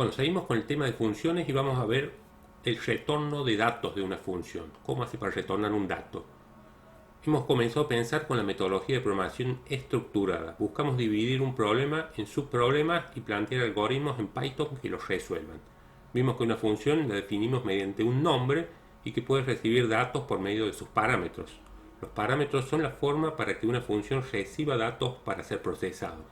Bueno, seguimos con el tema de funciones y vamos a ver el retorno de datos de una función. ¿Cómo hace para retornar un dato? Hemos comenzado a pensar con la metodología de programación estructurada. Buscamos dividir un problema en subproblemas y plantear algoritmos en Python que los resuelvan. Vimos que una función la definimos mediante un nombre y que puede recibir datos por medio de sus parámetros. Los parámetros son la forma para que una función reciba datos para ser procesados.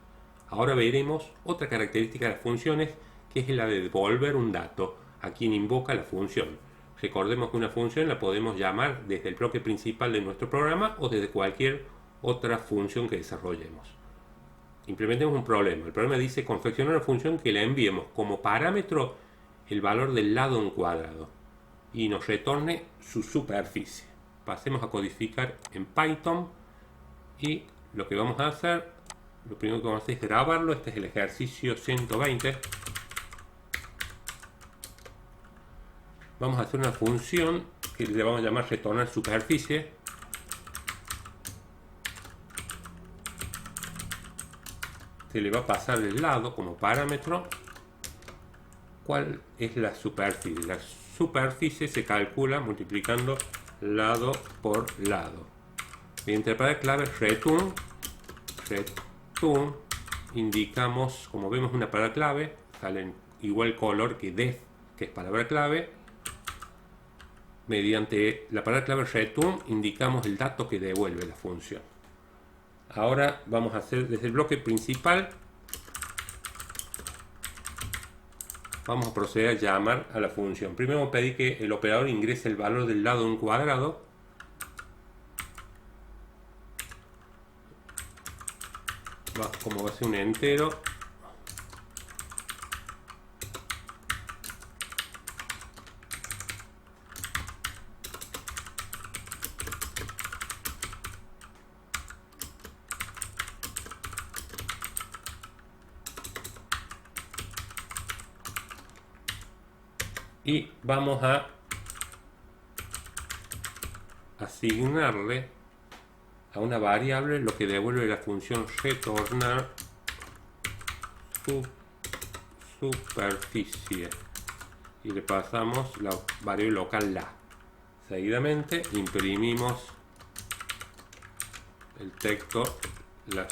Ahora veremos otra característica de las funciones, que es la de devolver un dato a quien invoca la función. Recordemos que una función la podemos llamar desde el bloque principal de nuestro programa o desde cualquier otra función que desarrollemos. Implementemos un problema. El problema dice confeccionar una función que le enviemos como parámetro el valor del lado en cuadrado y nos retorne su superficie. Pasemos a codificar en Python y lo que vamos a hacer, lo primero que vamos a hacer es grabarlo. Este es el ejercicio 120. Vamos a hacer una función que le vamos a llamar retornar superficie. Se le va a pasar el lado como parámetro. ¿Cuál es la superficie? La superficie se calcula multiplicando lado por lado. Mediante la palabra clave return, indicamos, como vemos una palabra clave, sale en igual color que def, que es palabra clave. Mediante la palabra clave return indicamos el dato que devuelve la función. Ahora vamos a hacer desde el bloque principal. Vamos a proceder a llamar a la función. Primero vamos a pedir que el operador ingrese el valor del lado en cuadrado. Como va a ser un entero. Y vamos a asignarle a una variable lo que devuelve la función retornar superficie y le pasamos la variable local la. Seguidamente imprimimos el texto, la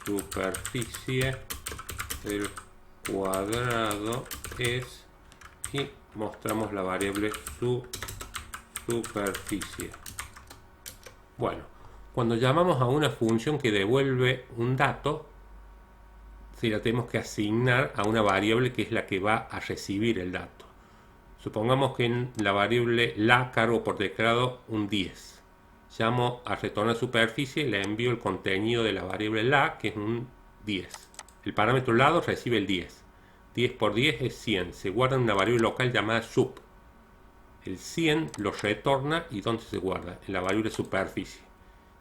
superficie del cuadrado es, y mostramos la variable superficie. Bueno, cuando llamamos a una función que devuelve un dato, si la tenemos que asignar a una variable que es la que va a recibir el dato. Supongamos que en la variable la cargo por teclado un 10. Llamo a retornar superficie y le envío el contenido de la variable la, que es un 10. El parámetro lado recibe el 10. 10 por 10 es 100. Se guarda en una variable local llamada sub. El 100 lo retorna y ¿dónde se guarda? En la variable superficie.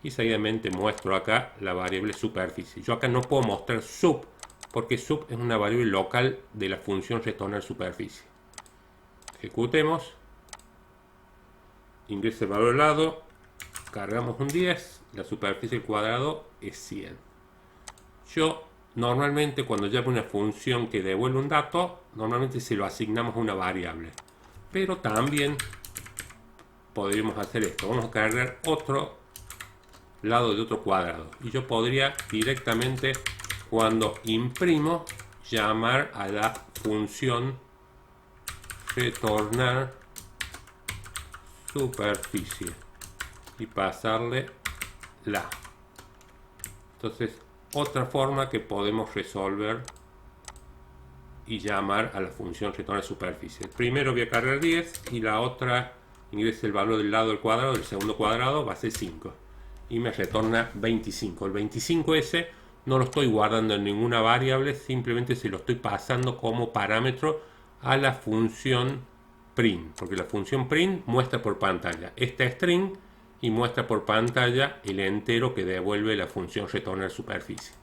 Y seguidamente muestro acá la variable superficie. Yo acá no puedo mostrar sub porque sub es una variable local de la función retornar superficie. Ejecutemos. Ingresa el valor al lado. Cargamos un 10. La superficie al cuadrado es 100. Yo normalmente cuando llamo una función que devuelve un dato, normalmente se lo asignamos a una variable. Pero también podríamos hacer esto. Vamos a cargar otro lado de otro cuadrado. Y yo podría directamente, cuando imprimo, llamar a la función retornar superficie y pasarle la. Entonces, otra forma que podemos resolver y llamar a la función retornar superficie. Primero voy a cargar 10 y la otra ingresa el valor del lado del cuadrado, del segundo cuadrado va a ser 5 y me retorna 25. El 25 ese no lo estoy guardando en ninguna variable, simplemente se lo estoy pasando como parámetro a la función print, porque la función print muestra por pantalla esta string y muestra por pantalla el entero que devuelve la función retornar superficie.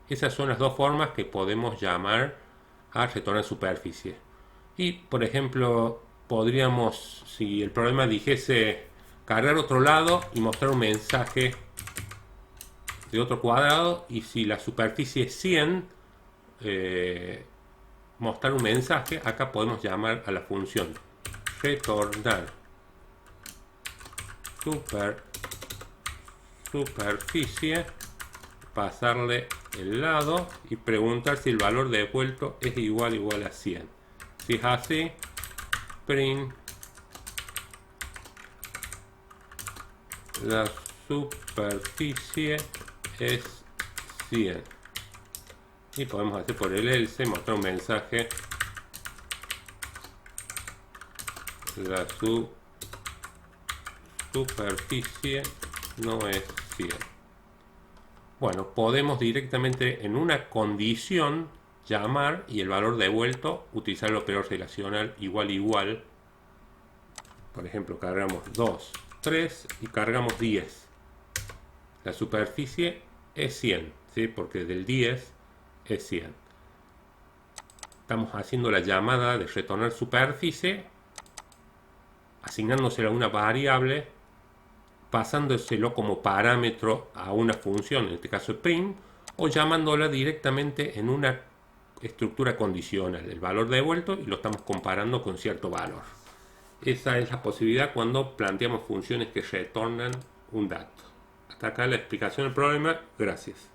Esas son las dos formas que podemos llamar a retornar superficie. Y por ejemplo podríamos, si el problema dijese cargar otro lado y mostrar un mensaje de otro cuadrado, y si la superficie es 100, mostrar un mensaje, acá podemos llamar a la función retornar superficie, pasarle el lado y preguntar si el valor devuelto es igual a 100. Si es así, print la superficie es 100. Y podemos hacer por el else, mostrar un mensaje. La superficie no es 100. Bueno, podemos directamente en una condición llamar y el valor devuelto utilizar el operador relacional igual. Por ejemplo, cargamos 2, 3 y cargamos 10. La superficie es 100, ¿sí? Porque del 10 es 100. Estamos haciendo la llamada de retornar superficie, asignándosela a una variable, pasándoselo como parámetro a una función, en este caso print, o llamándola directamente en una estructura condicional, el valor devuelto, y lo estamos comparando con cierto valor. Esa es la posibilidad cuando planteamos funciones que retornan un dato. Hasta acá la explicación del problema. Gracias.